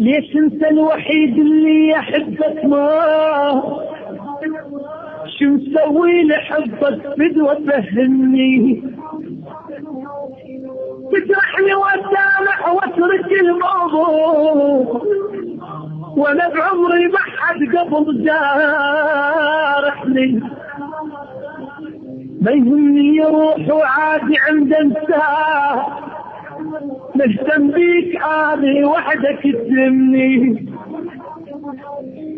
ليش انت الوحيد اللي يحبك؟ ما شو مسوي لحبك؟ بدوى فهمني، تجرحني واسامح واترك الموضوع، وانا بعمري ما حد قبل جارحني. ما يهمني يروح وعادي عند انساه، مهتم بيك عادي وحدك تهمني.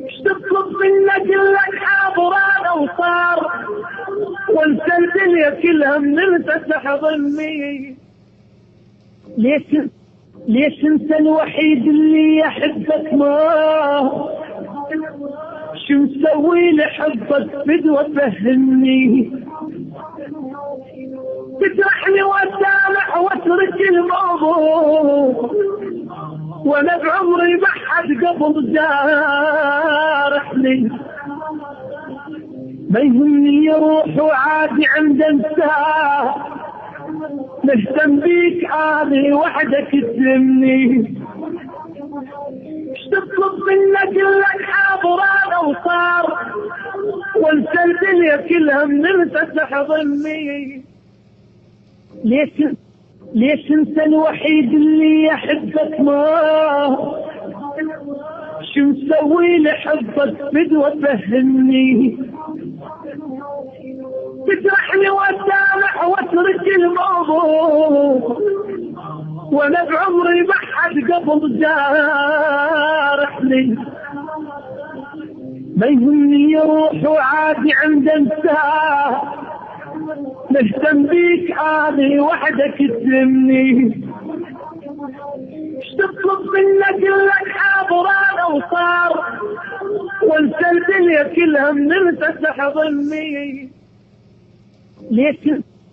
ايش تطلب منك؟ لك حاضر انا وصار، وانسى الدنيا كلها من انت تحضني. ليش انت الوحيد اللي يحبك؟ ما شو مسوي لحبك؟ بدوى فهمني، تجرحني واسامح واترك الموضوع، وانا بعمري ما حد قبل جارحني. ما يهمني يروح وعادي عند انساه، مهتم بيك عادي وحدك تهمني. ايش تطلب منك؟ لك حاضر انا وصار، وانسى الدنيا كلها من انت تحضني. ليش انت الوحيد اللي يحبك؟ ما شو مسوي لحبك؟ بدوى فهمني، تجرحني واسامح واترك الموضوع، وانا بعمري ما حد قبل جارحني. ما يهمني يروح وعادي عند انساه، مهتم بيك عادي وحدك تهمني. ايش تطلب منك؟ لك حاضر انا وصار، وانسى الدنيا كلها من انت تحضني.